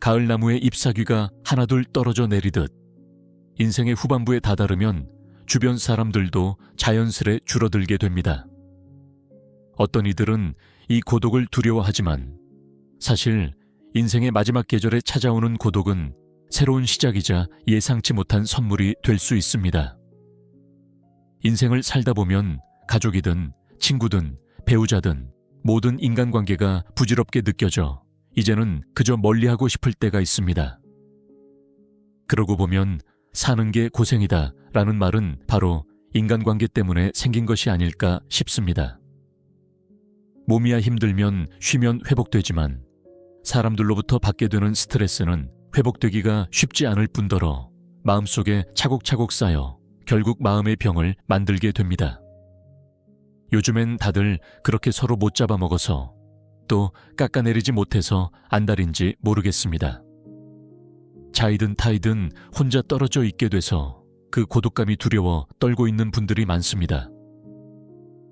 가을나무의 잎사귀가 하나둘 떨어져 내리듯 인생의 후반부에 다다르면 주변 사람들도 자연스레 줄어들게 됩니다. 어떤 이들은 이 고독을 두려워하지만 사실 인생의 마지막 계절에 찾아오는 고독은 새로운 시작이자 예상치 못한 선물이 될 수 있습니다. 인생을 살다 보면 가족이든 친구든 배우자든 모든 인간관계가 부질없게 느껴져 이제는 그저 멀리하고 싶을 때가 있습니다. 그러고 보면 사는 게 고생이다 라는 말은 바로 인간관계 때문에 생긴 것이 아닐까 싶습니다. 몸이야 힘들면 쉬면 회복되지만 사람들로부터 받게 되는 스트레스는 회복되기가 쉽지 않을 뿐더러 마음속에 차곡차곡 쌓여 결국 마음의 병을 만들게 됩니다. 요즘엔 다들 그렇게 서로 못 잡아먹어서 또 깎아내리지 못해서 안달인지 모르겠습니다. 자이든 타이든 혼자 떨어져 있게 돼서 그 고독감이 두려워 떨고 있는 분들이 많습니다.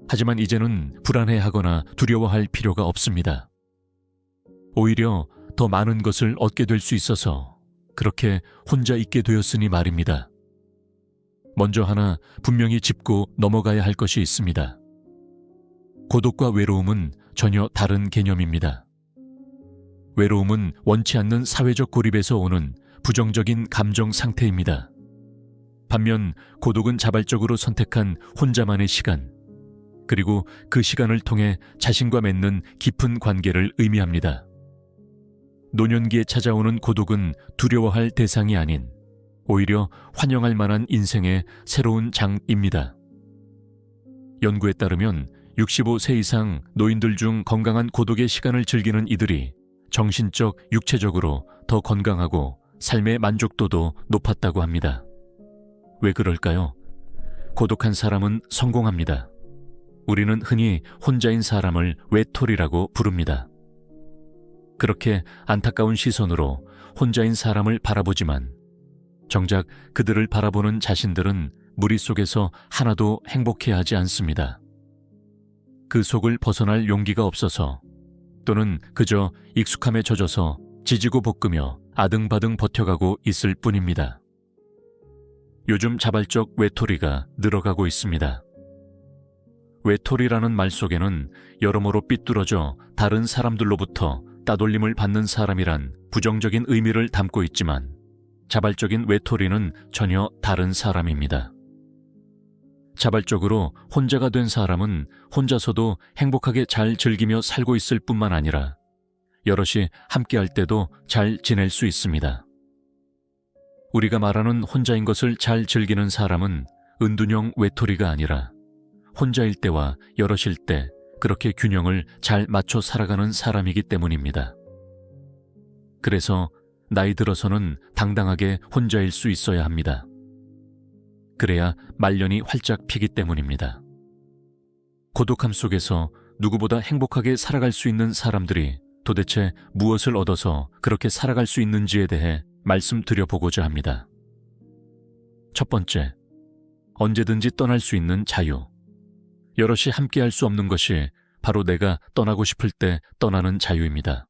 하지만 이제는 불안해하거나 두려워할 필요가 없습니다. 오히려 더 많은 것을 얻게 될 수 있어서 그렇게 혼자 있게 되었으니 말입니다. 먼저 하나 분명히 짚고 넘어가야 할 것이 있습니다. 고독과 외로움은 전혀 다른 개념입니다. 외로움은 원치 않는 사회적 고립에서 오는 부정적인 감정 상태입니다. 반면 고독은 자발적으로 선택한 혼자만의 시간, 그리고 그 시간을 통해 자신과 맺는 깊은 관계를 의미합니다. 노년기에 찾아오는 고독은 두려워할 대상이 아닌 오히려 환영할 만한 인생의 새로운 장입니다. 연구에 따르면 65세 이상 노인들 중 건강한 고독의 시간을 즐기는 이들이 정신적, 육체적으로 더 건강하고 삶의 만족도도 높았다고 합니다. 왜 그럴까요? 고독한 사람은 성공합니다. 우리는 흔히 혼자인 사람을 외톨이라고 부릅니다. 그렇게 안타까운 시선으로 혼자인 사람을 바라보지만 정작 그들을 바라보는 자신들은 무리 속에서 하나도 행복해하지 않습니다. 그 속을 벗어날 용기가 없어서 또는 그저 익숙함에 젖어서 지지고 볶으며 아등바등 버텨가고 있을 뿐입니다. 요즘 자발적 외톨이가 늘어가고 있습니다. 외톨이라는 말 속에는 여러모로 삐뚤어져 다른 사람들로부터 따돌림을 받는 사람이란 부정적인 의미를 담고 있지만 자발적인 외톨이는 전혀 다른 사람입니다. 자발적으로 혼자가 된 사람은 혼자서도 행복하게 잘 즐기며 살고 있을 뿐만 아니라 여럿이 함께할 때도 잘 지낼 수 있습니다. 우리가 말하는 혼자인 것을 잘 즐기는 사람은 은둔형 외톨이가 아니라 혼자일 때와 여럿일 때 그렇게 균형을 잘 맞춰 살아가는 사람이기 때문입니다. 그래서 나이 들어서는 당당하게 혼자일 수 있어야 합니다. 그래야 말년이 활짝 피기 때문입니다. 고독함 속에서 누구보다 행복하게 살아갈 수 있는 사람들이 도대체 무엇을 얻어서 그렇게 살아갈 수 있는지에 대해 말씀드려보고자 합니다. 첫 번째, 언제든지 떠날 수 있는 자유. 여럿이 함께할 수 없는 것이 바로 내가 떠나고 싶을 때 떠나는 자유입니다.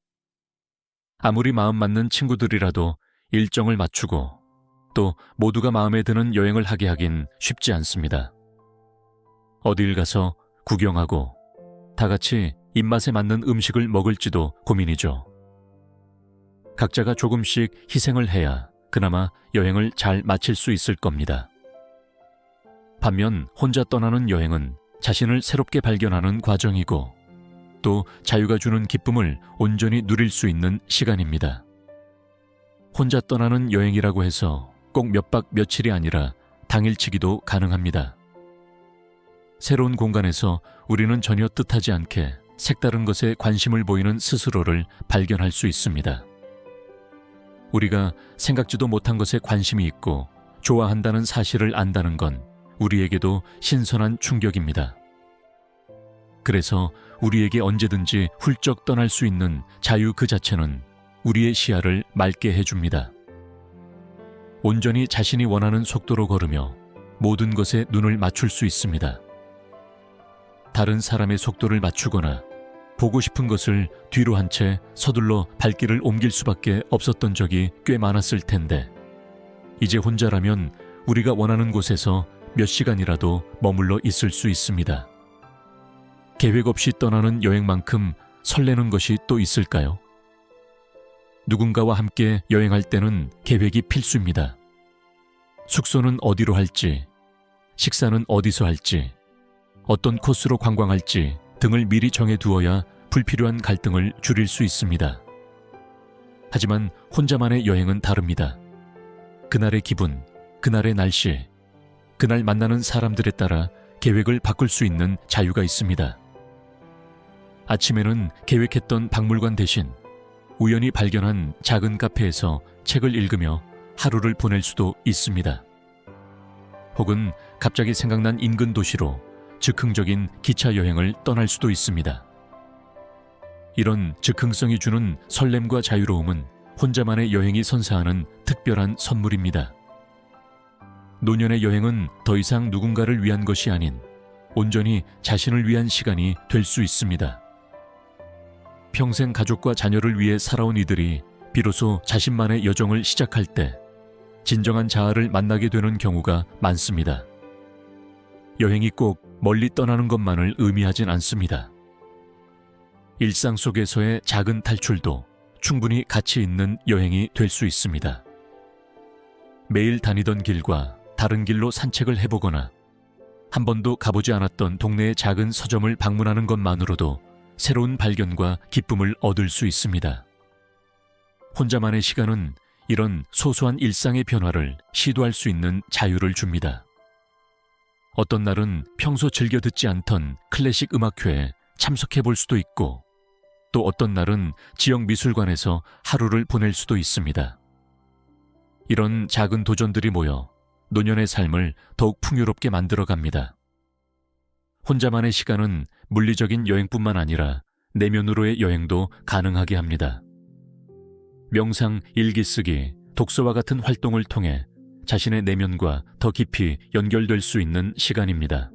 아무리 마음 맞는 친구들이라도 일정을 맞추고 또 모두가 마음에 드는 여행을 하게 하긴 쉽지 않습니다. 어딜 가서 구경하고 다 같이 입맛에 맞는 음식을 먹을지도 고민이죠. 각자가 조금씩 희생을 해야 그나마 여행을 잘 마칠 수 있을 겁니다. 반면 혼자 떠나는 여행은 자신을 새롭게 발견하는 과정이고 또 자유가 주는 기쁨을 온전히 누릴 수 있는 시간입니다. 혼자 떠나는 여행이라고 해서 꼭 몇 박 며칠이 아니라 당일치기도 가능합니다. 새로운 공간에서 우리는 전혀 뜻하지 않게 색다른 것에 관심을 보이는 스스로를 발견할 수 있습니다. 우리가 생각지도 못한 것에 관심이 있고 좋아한다는 사실을 안다는 건 우리에게도 신선한 충격입니다. 그래서 우리에게 언제든지 훌쩍 떠날 수 있는 자유 그 자체는 우리의 시야를 맑게 해줍니다. 온전히 자신이 원하는 속도로 걸으며 모든 것에 눈을 맞출 수 있습니다. 다른 사람의 속도를 맞추거나 보고 싶은 것을 뒤로 한 채 서둘러 발길을 옮길 수밖에 없었던 적이 꽤 많았을 텐데, 이제 혼자라면 우리가 원하는 곳에서 몇 시간이라도 머물러 있을 수 있습니다. 계획 없이 떠나는 여행만큼 설레는 것이 또 있을까요? 누군가와 함께 여행할 때는 계획이 필수입니다. 숙소는 어디로 할지, 식사는 어디서 할지, 어떤 코스로 관광할지 등을 미리 정해두어야 불필요한 갈등을 줄일 수 있습니다. 하지만 혼자만의 여행은 다릅니다. 그날의 기분, 그날의 날씨, 그날 만나는 사람들에 따라 계획을 바꿀 수 있는 자유가 있습니다. 아침에는 계획했던 박물관 대신 우연히 발견한 작은 카페에서 책을 읽으며 하루를 보낼 수도 있습니다. 혹은 갑자기 생각난 인근 도시로 즉흥적인 기차 여행을 떠날 수도 있습니다. 이런 즉흥성이 주는 설렘과 자유로움은 혼자만의 여행이 선사하는 특별한 선물입니다. 노년의 여행은 더 이상 누군가를 위한 것이 아닌 온전히 자신을 위한 시간이 될 수 있습니다. 평생 가족과 자녀를 위해 살아온 이들이 비로소 자신만의 여정을 시작할 때 진정한 자아를 만나게 되는 경우가 많습니다. 여행이 꼭 멀리 떠나는 것만을 의미하진 않습니다. 일상 속에서의 작은 탈출도 충분히 가치 있는 여행이 될 수 있습니다. 매일 다니던 길과 다른 길로 산책을 해보거나 한 번도 가보지 않았던 동네의 작은 서점을 방문하는 것만으로도 새로운 발견과 기쁨을 얻을 수 있습니다. 혼자만의 시간은 이런 소소한 일상의 변화를 시도할 수 있는 자유를 줍니다. 어떤 날은 평소 즐겨 듣지 않던 클래식 음악회에 참석해 볼 수도 있고, 또 어떤 날은 지역 미술관에서 하루를 보낼 수도 있습니다. 이런 작은 도전들이 모여 노년의 삶을 더욱 풍요롭게 만들어갑니다. 혼자만의 시간은 물리적인 여행뿐만 아니라 내면으로의 여행도 가능하게 합니다. 명상, 일기 쓰기, 독서와 같은 활동을 통해 자신의 내면과 더 깊이 연결될 수 있는 시간입니다.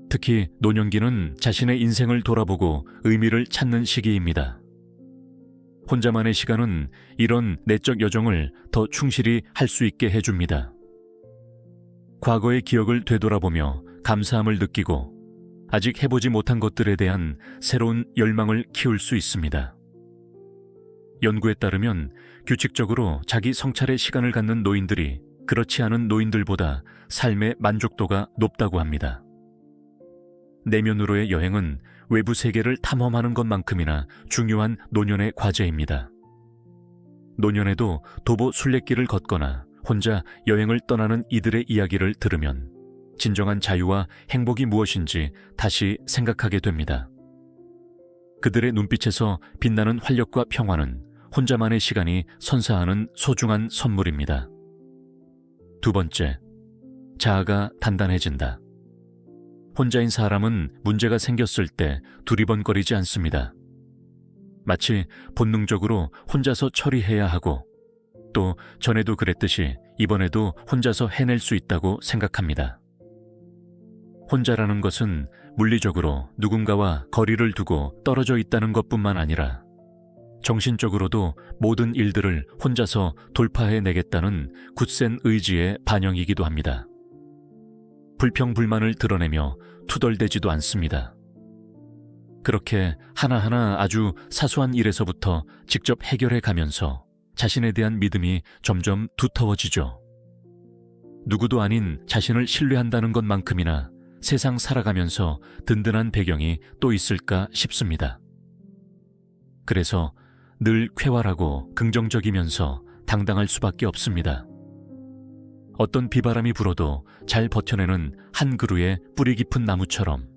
특히 노년기는 자신의 인생을 돌아보고 의미를 찾는 시기입니다. 혼자만의 시간은 이런 내적 여정을 더 충실히 할 수 있게 해줍니다. 과거의 기억을 되돌아보며 감사함을 느끼고 아직 해보지 못한 것들에 대한 새로운 열망을 키울 수 있습니다. 연구에 따르면 규칙적으로 자기 성찰의 시간을 갖는 노인들이 그렇지 않은 노인들보다 삶의 만족도가 높다고 합니다. 내면으로의 여행은 외부 세계를 탐험하는 것만큼이나 중요한 노년의 과제입니다. 노년에도 도보 순례길을 걷거나 혼자 여행을 떠나는 이들의 이야기를 들으면 진정한 자유와 행복이 무엇인지 다시 생각하게 됩니다. 그들의 눈빛에서 빛나는 활력과 평화는 혼자만의 시간이 선사하는 소중한 선물입니다. 두 번째, 자아가 단단해진다. 혼자인 사람은 문제가 생겼을 때 두리번거리지 않습니다. 마치 본능적으로 혼자서 처리해야 하고, 또 전에도 그랬듯이 이번에도 혼자서 해낼 수 있다고 생각합니다. 혼자라는 것은 물리적으로 누군가와 거리를 두고 떨어져 있다는 것뿐만 아니라 정신적으로도 모든 일들을 혼자서 돌파해내겠다는 굳센 의지의 반영이기도 합니다. 불평불만을 드러내며 투덜대지도 않습니다. 그렇게 하나하나 아주 사소한 일에서부터 직접 해결해 가면서 자신에 대한 믿음이 점점 두터워지죠. 누구도 아닌 자신을 신뢰한다는 것만큼이나 세상 살아가면서 든든한 배경이 또 있을까 싶습니다. 그래서 늘 쾌활하고 긍정적이면서 당당할 수밖에 없습니다. 어떤 비바람이 불어도 잘 버텨내는 한 그루의 뿌리 깊은 나무처럼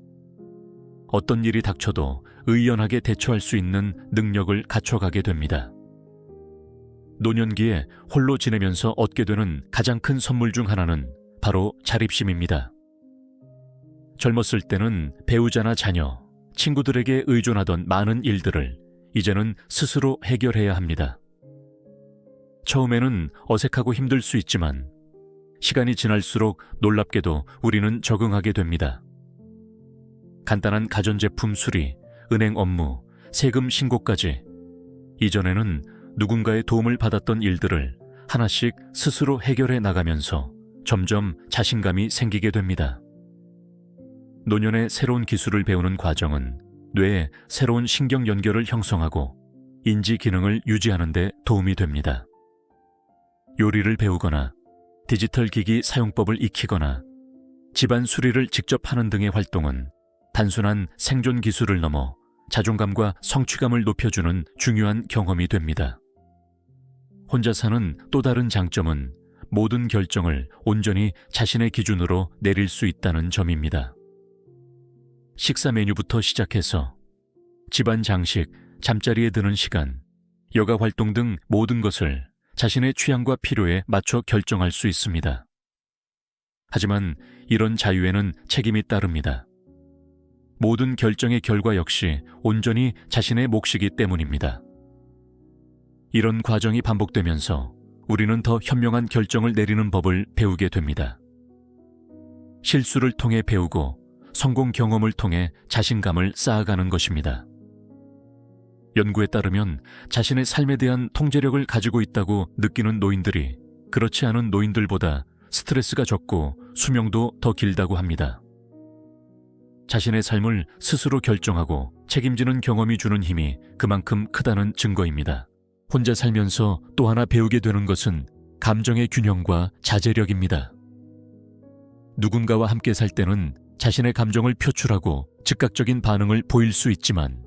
어떤 일이 닥쳐도 의연하게 대처할 수 있는 능력을 갖춰가게 됩니다. 노년기에 홀로 지내면서 얻게 되는 가장 큰 선물 중 하나는 바로 자립심입니다. 젊었을 때는 배우자나 자녀, 친구들에게 의존하던 많은 일들을 이제는 스스로 해결해야 합니다. 처음에는 어색하고 힘들 수 있지만 시간이 지날수록 놀랍게도 우리는 적응하게 됩니다. 간단한 가전제품 수리, 은행 업무, 세금 신고까지 이전에는 누군가의 도움을 받았던 일들을 하나씩 스스로 해결해 나가면서 점점 자신감이 생기게 됩니다. 노년의 새로운 기술을 배우는 과정은 뇌에 새로운 신경 연결을 형성하고 인지 기능을 유지하는 데 도움이 됩니다. 요리를 배우거나 디지털 기기 사용법을 익히거나 집안 수리를 직접 하는 등의 활동은 단순한 생존 기술을 넘어 자존감과 성취감을 높여주는 중요한 경험이 됩니다. 혼자 사는 또 다른 장점은 모든 결정을 온전히 자신의 기준으로 내릴 수 있다는 점입니다. 식사 메뉴부터 시작해서 집안 장식, 잠자리에 드는 시간, 여가 활동 등 모든 것을 자신의 취향과 필요에 맞춰 결정할 수 있습니다. 하지만 이런 자유에는 책임이 따릅니다. 모든 결정의 결과 역시 온전히 자신의 몫이기 때문입니다. 이런 과정이 반복되면서 우리는 더 현명한 결정을 내리는 법을 배우게 됩니다. 실수를 통해 배우고 성공 경험을 통해 자신감을 쌓아가는 것입니다. 연구에 따르면 자신의 삶에 대한 통제력을 가지고 있다고 느끼는 노인들이 그렇지 않은 노인들보다 스트레스가 적고 수명도 더 길다고 합니다. 자신의 삶을 스스로 결정하고 책임지는 경험이 주는 힘이 그만큼 크다는 증거입니다. 혼자 살면서 또 하나 배우게 되는 것은 감정의 균형과 자제력입니다. 누군가와 함께 살 때는 자신의 감정을 표출하고 즉각적인 반응을 보일 수 있지만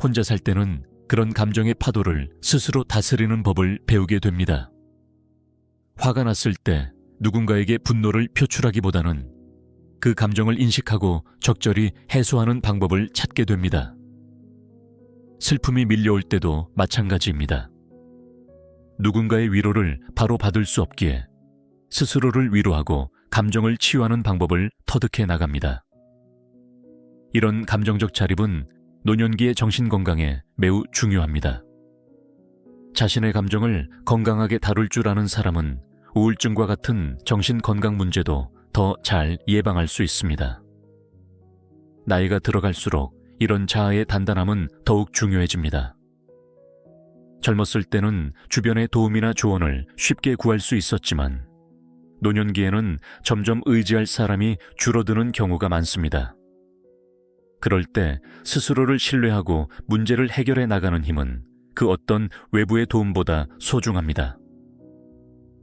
혼자 살 때는 그런 감정의 파도를 스스로 다스리는 법을 배우게 됩니다. 화가 났을 때 누군가에게 분노를 표출하기보다는 그 감정을 인식하고 적절히 해소하는 방법을 찾게 됩니다. 슬픔이 밀려올 때도 마찬가지입니다. 누군가의 위로를 바로 받을 수 없기에 스스로를 위로하고 감정을 치유하는 방법을 터득해 나갑니다. 이런 감정적 자립은 노년기의 정신건강에 매우 중요합니다. 자신의 감정을 건강하게 다룰 줄 아는 사람은 우울증과 같은 정신건강 문제도 더 잘 예방할 수 있습니다. 나이가 들어갈수록 이런 자아의 단단함은 더욱 중요해집니다. 젊었을 때는 주변의 도움이나 조언을 쉽게 구할 수 있었지만 노년기에는 점점 의지할 사람이 줄어드는 경우가 많습니다. 그럴 때 스스로를 신뢰하고 문제를 해결해 나가는 힘은 그 어떤 외부의 도움보다 소중합니다.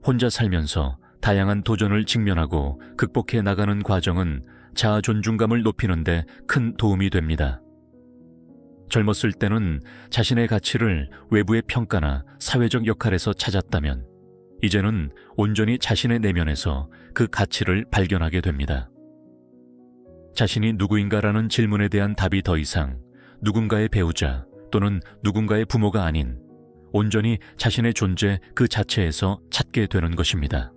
혼자 살면서 다양한 도전을 직면하고 극복해 나가는 과정은 자아 존중감을 높이는 데 큰 도움이 됩니다. 젊었을 때는 자신의 가치를 외부의 평가나 사회적 역할에서 찾았다면 이제는 온전히 자신의 내면에서 그 가치를 발견하게 됩니다. 자신이 누구인가라는 질문에 대한 답이 더 이상 누군가의 배우자 또는 누군가의 부모가 아닌 온전히 자신의 존재 그 자체에서 찾게 되는 것입니다.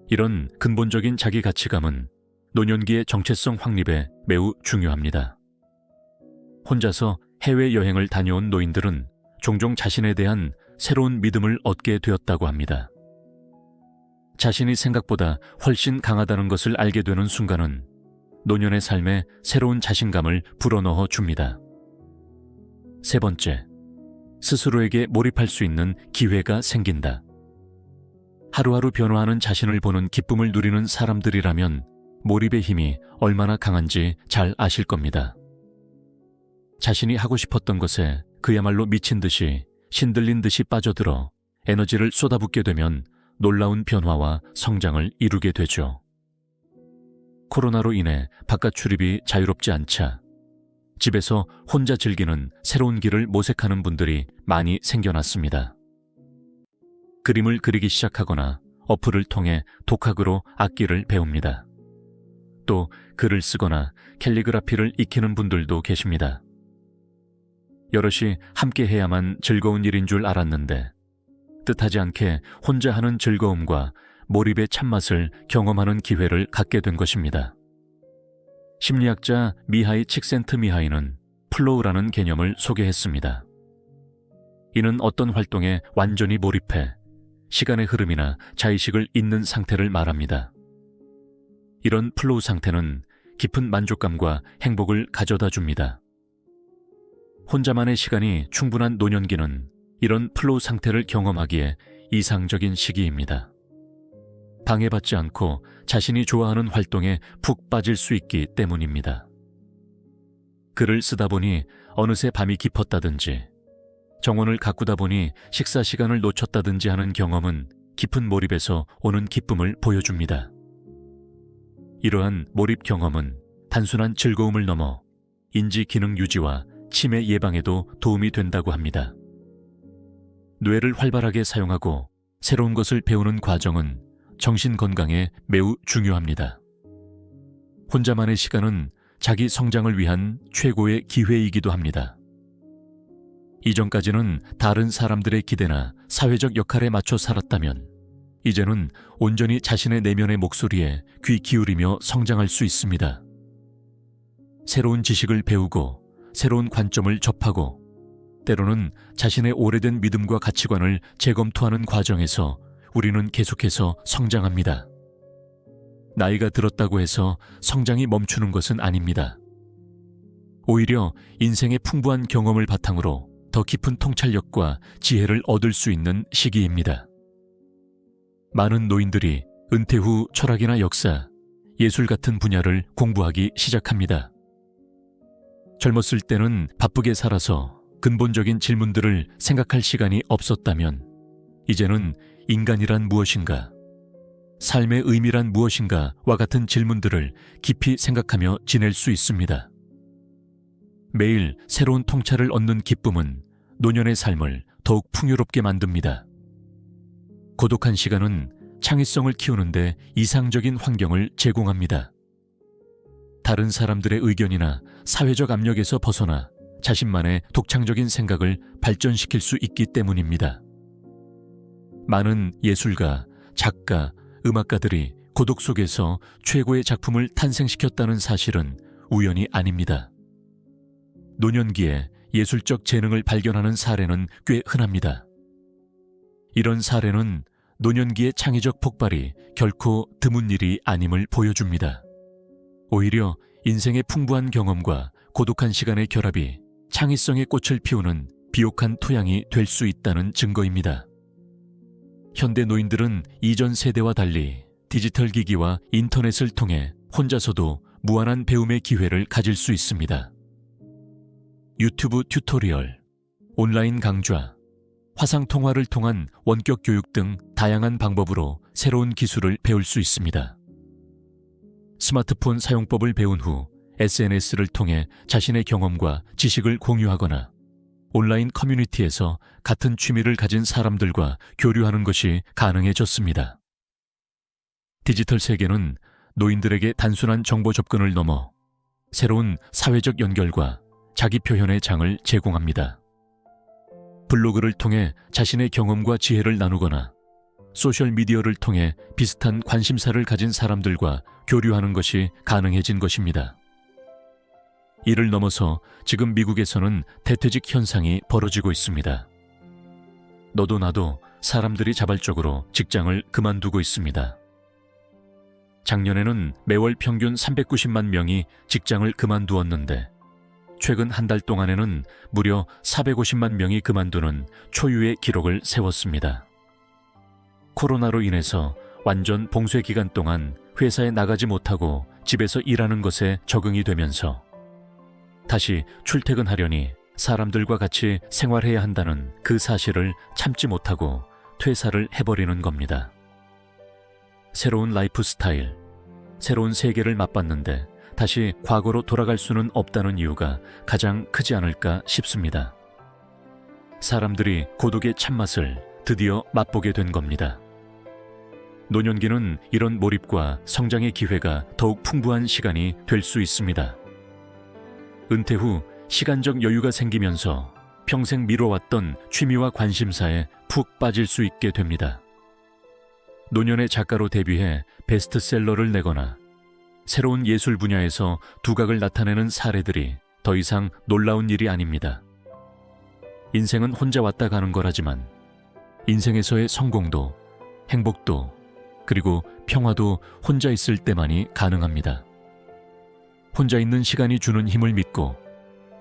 이런 근본적인 자기 가치감은 노년기의 정체성 확립에 매우 중요합니다. 혼자서 해외여행을 다녀온 노인들은 종종 자신에 대한 새로운 믿음을 얻게 되었다고 합니다. 자신이 생각보다 훨씬 강하다는 것을 알게 되는 순간은 노년의 삶에 새로운 자신감을 불어넣어 줍니다. 세 번째, 스스로에게 몰입할 수 있는 기회가 생긴다. 하루하루 변화하는 자신을 보는 기쁨을 누리는 사람들이라면 몰입의 힘이 얼마나 강한지 잘 아실 겁니다. 자신이 하고 싶었던 것에 그야말로 미친 듯이 신들린 듯이 빠져들어 에너지를 쏟아붓게 되면 놀라운 변화와 성장을 이루게 되죠. 코로나로 인해 바깥 출입이 자유롭지 않자 집에서 혼자 즐기는 새로운 길을 모색하는 분들이 많이 생겨났습니다. 그림을 그리기 시작하거나 어플을 통해 독학으로 악기를 배웁니다. 또 글을 쓰거나 캘리그라피를 익히는 분들도 계십니다. 여럿이 함께 해야만 즐거운 일인 줄 알았는데 뜻하지 않게 혼자 하는 즐거움과 몰입의 참맛을 경험하는 기회를 갖게 된 것입니다. 심리학자 미하이 칙센트미하이는 플로우라는 개념을 소개했습니다. 이는 어떤 활동에 완전히 몰입해 시간의 흐름이나 자의식을 잇는 상태를 말합니다. 이런 플로우 상태는 깊은 만족감과 행복을 가져다 줍니다. 혼자만의 시간이 충분한 노년기는 이런 플로우 상태를 경험하기에 이상적인 시기입니다. 방해받지 않고 자신이 좋아하는 활동에 푹 빠질 수 있기 때문입니다. 글을 쓰다 보니 어느새 밤이 깊었다든지, 정원을 가꾸다 보니 식사 시간을 놓쳤다든지 하는 경험은 깊은 몰입에서 오는 기쁨을 보여줍니다. 이러한 몰입 경험은 단순한 즐거움을 넘어 인지 기능 유지와 치매 예방에도 도움이 된다고 합니다. 뇌를 활발하게 사용하고 새로운 것을 배우는 과정은 정신 건강에 매우 중요합니다. 혼자만의 시간은 자기 성장을 위한 최고의 기회이기도 합니다. 이전까지는 다른 사람들의 기대나 사회적 역할에 맞춰 살았다면 이제는 온전히 자신의 내면의 목소리에 귀 기울이며 성장할 수 있습니다. 새로운 지식을 배우고 새로운 관점을 접하고 때로는 자신의 오래된 믿음과 가치관을 재검토하는 과정에서 우리는 계속해서 성장합니다. 나이가 들었다고 해서 성장이 멈추는 것은 아닙니다. 오히려 인생의 풍부한 경험을 바탕으로 더 깊은 통찰력과 지혜를 얻을 수 있는 시기입니다. 많은 노인들이 은퇴 후 철학이나 역사, 예술 같은 분야를 공부하기 시작합니다. 젊었을 때는 바쁘게 살아서 근본적인 질문들을 생각할 시간이 없었다면 이제는 인간이란 무엇인가, 삶의 의미란 무엇인가와 같은 질문들을 깊이 생각하며 지낼 수 있습니다. 매일 새로운 통찰을 얻는 기쁨은 노년의 삶을 더욱 풍요롭게 만듭니다. 고독한 시간은 창의성을 키우는데 이상적인 환경을 제공합니다. 다른 사람들의 의견이나 사회적 압력에서 벗어나 자신만의 독창적인 생각을 발전시킬 수 있기 때문입니다. 많은 예술가, 작가, 음악가들이 고독 속에서 최고의 작품을 탄생시켰다는 사실은 우연이 아닙니다. 노년기에 예술적 재능을 발견하는 사례는 꽤 흔합니다. 이런 사례는 노년기의 창의적 폭발이 결코 드문 일이 아님을 보여줍니다. 오히려 인생의 풍부한 경험과 고독한 시간의 결합이 창의성의 꽃을 피우는 비옥한 토양이 될 수 있다는 증거입니다. 현대 노인들은 이전 세대와 달리 디지털 기기와 인터넷을 통해 혼자서도 무한한 배움의 기회를 가질 수 있습니다. 유튜브 튜토리얼, 온라인 강좌, 화상통화를 통한 원격 교육 등 다양한 방법으로 새로운 기술을 배울 수 있습니다. 스마트폰 사용법을 배운 후 SNS를 통해 자신의 경험과 지식을 공유하거나 온라인 커뮤니티에서 같은 취미를 가진 사람들과 교류하는 것이 가능해졌습니다. 디지털 세계는 노인들에게 단순한 정보 접근을 넘어 새로운 사회적 연결과 자기 표현의 장을 제공합니다. 블로그를 통해 자신의 경험과 지혜를 나누거나 소셜미디어를 통해 비슷한 관심사를 가진 사람들과 교류하는 것이 가능해진 것입니다. 이를 넘어서 지금 미국에서는 대퇴직 현상이 벌어지고 있습니다. 너도 나도 사람들이 자발적으로 직장을 그만두고 있습니다. 작년에는 매월 평균 390만 명이 직장을 그만두었는데 최근 한 달 동안에는 무려 450만 명이 그만두는 초유의 기록을 세웠습니다. 코로나로 인해서 완전 봉쇄 기간 동안 회사에 나가지 못하고 집에서 일하는 것에 적응이 되면서 다시 출퇴근하려니 사람들과 같이 생활해야 한다는 그 사실을 참지 못하고 퇴사를 해버리는 겁니다. 새로운 라이프 스타일, 새로운 세계를 맛봤는데 다시 과거로 돌아갈 수는 없다는 이유가 가장 크지 않을까 싶습니다. 사람들이 고독의 참맛을 드디어 맛보게 된 겁니다. 노년기는 이런 몰입과 성장의 기회가 더욱 풍부한 시간이 될 수 있습니다. 은퇴 후 시간적 여유가 생기면서 평생 미뤄왔던 취미와 관심사에 푹 빠질 수 있게 됩니다. 노년의 작가로 데뷔해 베스트셀러를 내거나 새로운 예술 분야에서 두각을 나타내는 사례들이 더 이상 놀라운 일이 아닙니다. 인생은 혼자 왔다 가는 거라지만 인생에서의 성공도 행복도 그리고 평화도 혼자 있을 때만이 가능합니다. 혼자 있는 시간이 주는 힘을 믿고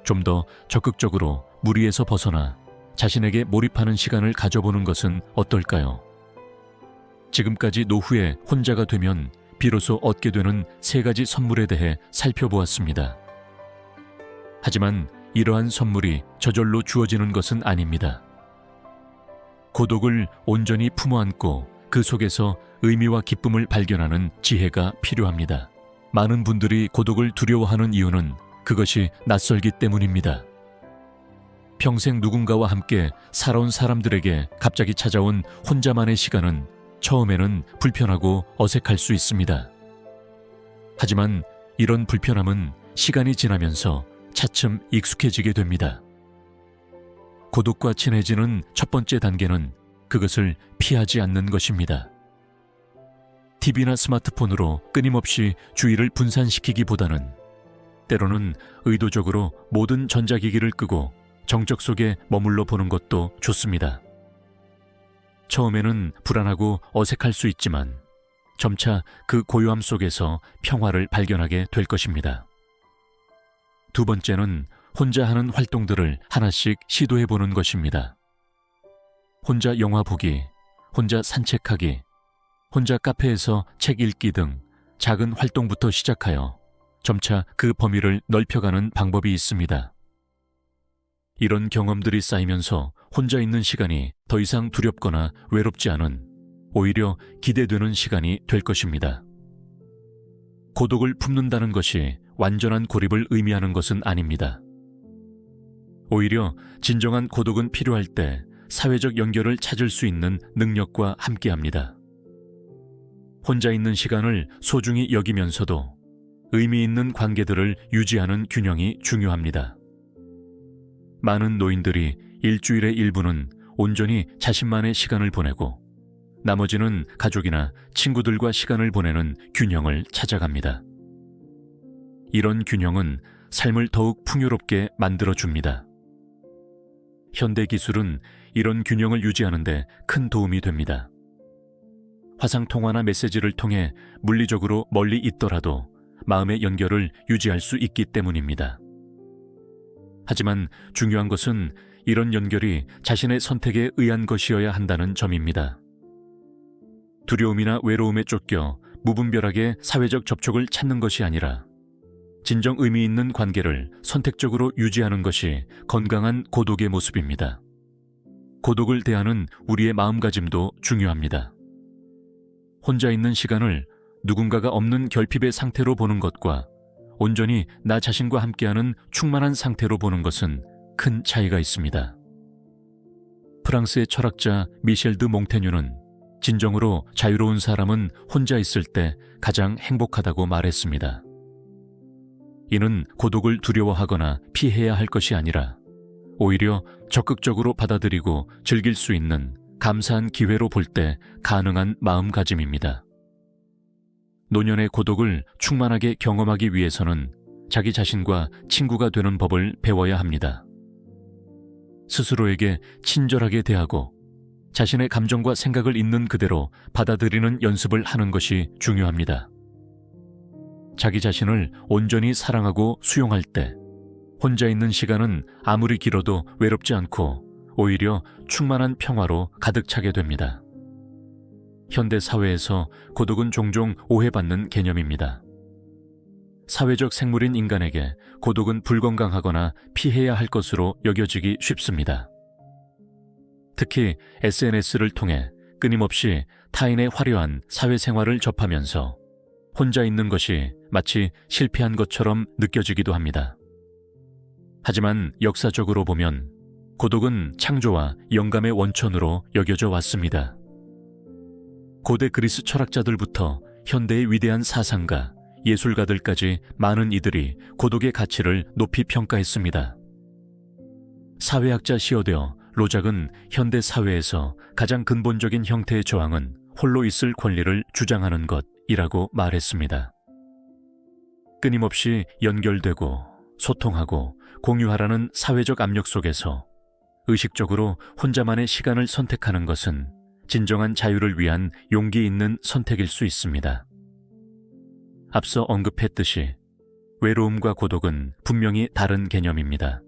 좀 더 적극적으로 무리에서 벗어나 자신에게 몰입하는 시간을 가져보는 것은 어떨까요? 지금까지 노후에 혼자가 되면 비로소 얻게 되는 3가지 선물에 대해 살펴보았습니다. 하지만 이러한 선물이 저절로 주어지는 것은 아닙니다. 고독을 온전히 품어안고 그 속에서 의미와 기쁨을 발견하는 지혜가 필요합니다. 많은 분들이 고독을 두려워하는 이유는 그것이 낯설기 때문입니다. 평생 누군가와 함께 살아온 사람들에게 갑자기 찾아온 혼자만의 시간은 처음에는 불편하고 어색할 수 있습니다. 하지만 이런 불편함은 시간이 지나면서 차츰 익숙해지게 됩니다. 고독과 친해지는 첫 번째 단계는 그것을 피하지 않는 것입니다. TV나 스마트폰으로 끊임없이 주의를 분산시키기보다는 때로는 의도적으로 모든 전자기기를 끄고 정적 속에 머물러 보는 것도 좋습니다. 처음에는 불안하고 어색할 수 있지만 점차 그 고요함 속에서 평화를 발견하게 될 것입니다. 두 번째는 혼자 하는 활동들을 하나씩 시도해 보는 것입니다. 혼자 영화 보기, 혼자 산책하기, 혼자 카페에서 책 읽기 등 작은 활동부터 시작하여 점차 그 범위를 넓혀가는 방법이 있습니다. 이런 경험들이 쌓이면서 혼자 있는 시간이 더 이상 두렵거나 외롭지 않은 오히려 기대되는 시간이 될 것입니다. 고독을 품는다는 것이 완전한 고립을 의미하는 것은 아닙니다. 오히려 진정한 고독은 필요할 때 사회적 연결을 찾을 수 있는 능력과 함께합니다. 혼자 있는 시간을 소중히 여기면서도 의미 있는 관계들을 유지하는 균형이 중요합니다. 많은 노인들이 일주일의 일부는 온전히 자신만의 시간을 보내고 나머지는 가족이나 친구들과 시간을 보내는 균형을 찾아갑니다. 이런 균형은 삶을 더욱 풍요롭게 만들어줍니다. 현대 기술은 이런 균형을 유지하는 데 큰 도움이 됩니다. 화상통화나 메시지를 통해 물리적으로 멀리 있더라도 마음의 연결을 유지할 수 있기 때문입니다. 하지만 중요한 것은 이런 연결이 자신의 선택에 의한 것이어야 한다는 점입니다. 두려움이나 외로움에 쫓겨 무분별하게 사회적 접촉을 찾는 것이 아니라 진정 의미 있는 관계를 선택적으로 유지하는 것이 건강한 고독의 모습입니다. 고독을 대하는 우리의 마음가짐도 중요합니다. 혼자 있는 시간을 누군가가 없는 결핍의 상태로 보는 것과 온전히 나 자신과 함께하는 충만한 상태로 보는 것은 큰 차이가 있습니다. 프랑스의 철학자 미셸 드 몽테뉴는 진정으로 자유로운 사람은 혼자 있을 때 가장 행복하다고 말했습니다. 이는 고독을 두려워하거나 피해야 할 것이 아니라 오히려 적극적으로 받아들이고 즐길 수 있는 감사한 기회로 볼 때 가능한 마음가짐입니다. 노년의 고독을 충만하게 경험하기 위해서는 자기 자신과 친구가 되는 법을 배워야 합니다. 스스로에게 친절하게 대하고 자신의 감정과 생각을 있는 그대로 받아들이는 연습을 하는 것이 중요합니다. 자기 자신을 온전히 사랑하고 수용할 때 혼자 있는 시간은 아무리 길어도 외롭지 않고 오히려 충만한 평화로 가득 차게 됩니다. 현대 사회에서 고독은 종종 오해받는 개념입니다. 사회적 생물인 인간에게 고독은 불건강하거나 피해야 할 것으로 여겨지기 쉽습니다. 특히 SNS를 통해 끊임없이 타인의 화려한 사회생활을 접하면서 혼자 있는 것이 마치 실패한 것처럼 느껴지기도 합니다. 하지만 역사적으로 보면 고독은 창조와 영감의 원천으로 여겨져 왔습니다. 고대 그리스 철학자들부터 현대의 위대한 사상가, 예술가들까지 많은 이들이 고독의 가치를 높이 평가했습니다. 사회학자 시어데어 로작은 현대 사회에서 가장 근본적인 형태의 저항은 홀로 있을 권리를 주장하는 것이라고 말했습니다. 끊임없이 연결되고 소통하고 공유하라는 사회적 압력 속에서 의식적으로 혼자만의 시간을 선택하는 것은 진정한 자유를 위한 용기 있는 선택일 수 있습니다. 앞서 언급했듯이 외로움과 고독은 분명히 다른 개념입니다.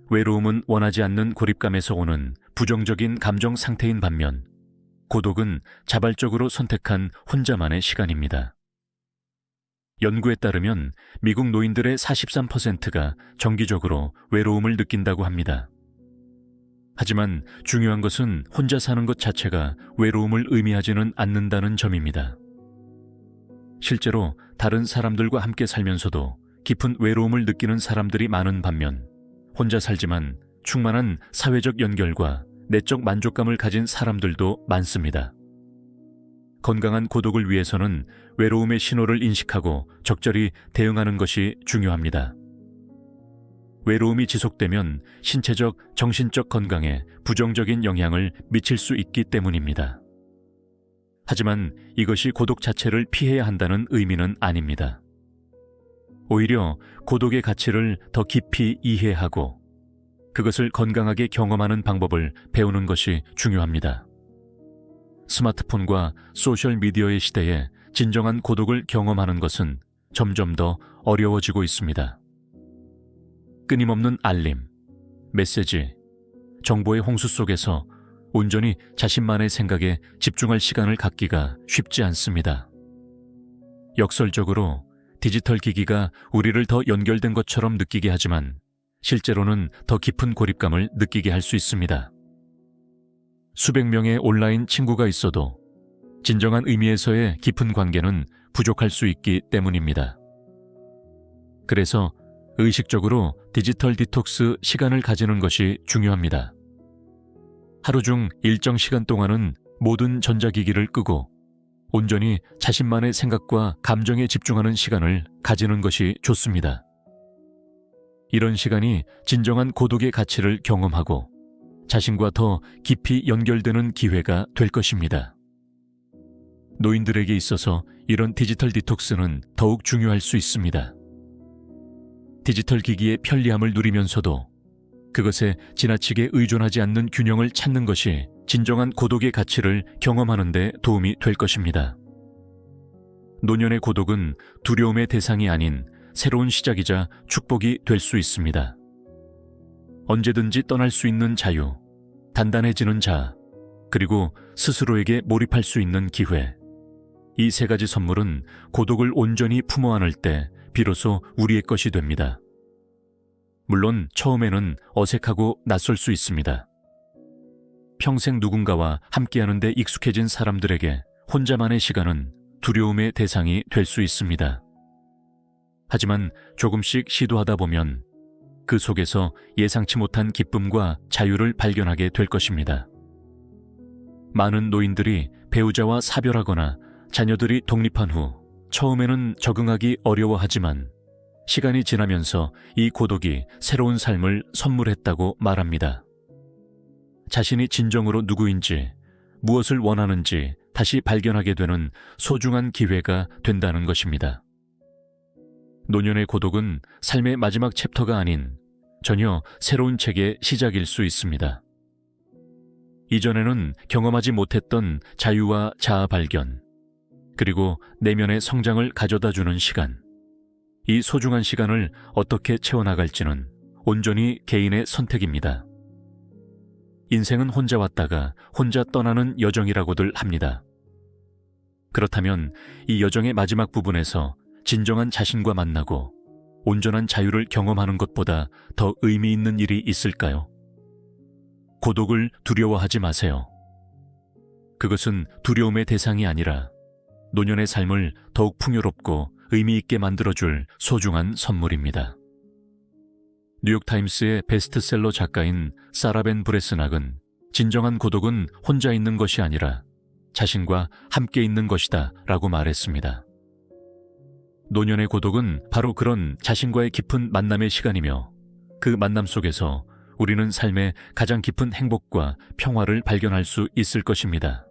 외로움은 원하지 않는 고립감에서 오는 부정적인 감정 상태인 반면, 고독은 자발적으로 선택한 혼자만의 시간입니다. 연구에 따르면 미국 노인들의 43%가 정기적으로 외로움을 느낀다고 합니다. 하지만 중요한 것은 혼자 사는 것 자체가 외로움을 의미하지는 않는다는 점입니다. 실제로 다른 사람들과 함께 살면서도 깊은 외로움을 느끼는 사람들이 많은 반면, 혼자 살지만 충만한 사회적 연결과 내적 만족감을 가진 사람들도 많습니다. 건강한 고독을 위해서는 외로움의 신호를 인식하고 적절히 대응하는 것이 중요합니다. 외로움이 지속되면 신체적, 정신적 건강에 부정적인 영향을 미칠 수 있기 때문입니다. 하지만 이것이 고독 자체를 피해야 한다는 의미는 아닙니다. 오히려 고독의 가치를 더 깊이 이해하고 그것을 건강하게 경험하는 방법을 배우는 것이 중요합니다. 스마트폰과 소셜미디어의 시대에 진정한 고독을 경험하는 것은 점점 더 어려워지고 있습니다. 끊임없는 알림, 메시지, 정보의 홍수 속에서 온전히 자신만의 생각에 집중할 시간을 갖기가 쉽지 않습니다. 역설적으로 디지털 기기가 우리를 더 연결된 것처럼 느끼게 하지만 실제로는 더 깊은 고립감을 느끼게 할 수 있습니다. 수백 명의 온라인 친구가 있어도 진정한 의미에서의 깊은 관계는 부족할 수 있기 때문입니다. 그래서 의식적으로 디지털 디톡스 시간을 가지는 것이 중요합니다. 하루 중 일정 시간 동안은 모든 전자기기를 끄고 온전히 자신만의 생각과 감정에 집중하는 시간을 가지는 것이 좋습니다. 이런 시간이 진정한 고독의 가치를 경험하고 자신과 더 깊이 연결되는 기회가 될 것입니다. 노인들에게 있어서 이런 디지털 디톡스는 더욱 중요할 수 있습니다. 디지털 기기의 편리함을 누리면서도 그것에 지나치게 의존하지 않는 균형을 찾는 것이 진정한 고독의 가치를 경험하는 데 도움이 될 것입니다. 노년의 고독은 두려움의 대상이 아닌 새로운 시작이자 축복이 될 수 있습니다. 언제든지 떠날 수 있는 자유, 단단해지는 자아, 그리고 스스로에게 몰입할 수 있는 기회. 이 세 가지 선물은 고독을 온전히 품어 안을 때 비로소 우리의 것이 됩니다. 물론 처음에는 어색하고 낯설 수 있습니다. 평생 누군가와 함께하는 데 익숙해진 사람들에게 혼자만의 시간은 두려움의 대상이 될 수 있습니다. 하지만 조금씩 시도하다 보면 그 속에서 예상치 못한 기쁨과 자유를 발견하게 될 것입니다. 많은 노인들이 배우자와 사별하거나 자녀들이 독립한 후 처음에는 적응하기 어려워하지만 시간이 지나면서 이 고독이 새로운 삶을 선물했다고 말합니다. 자신이 진정으로 누구인지, 무엇을 원하는지 다시 발견하게 되는 소중한 기회가 된다는 것입니다. 노년의 고독은 삶의 마지막 챕터가 아닌 전혀 새로운 책의 시작일 수 있습니다. 이전에는 경험하지 못했던 자유와 자아 발견, 그리고 내면의 성장을 가져다주는 시간. 이 소중한 시간을 어떻게 채워나갈지는 온전히 개인의 선택입니다. 인생은 혼자 왔다가 혼자 떠나는 여정이라고들 합니다. 그렇다면 이 여정의 마지막 부분에서 진정한 자신과 만나고 온전한 자유를 경험하는 것보다 더 의미 있는 일이 있을까요? 고독을 두려워하지 마세요. 그것은 두려움의 대상이 아니라 노년의 삶을 더욱 풍요롭고 의미 있게 만들어줄 소중한 선물입니다. 뉴욕타임스의 베스트셀러 작가인 사라 벤 브레스낙은 진정한 고독은 혼자 있는 것이 아니라 자신과 함께 있는 것이다 라고 말했습니다. 노년의 고독은 바로 그런 자신과의 깊은 만남의 시간이며 그 만남 속에서 우리는 삶의 가장 깊은 행복과 평화를 발견할 수 있을 것입니다.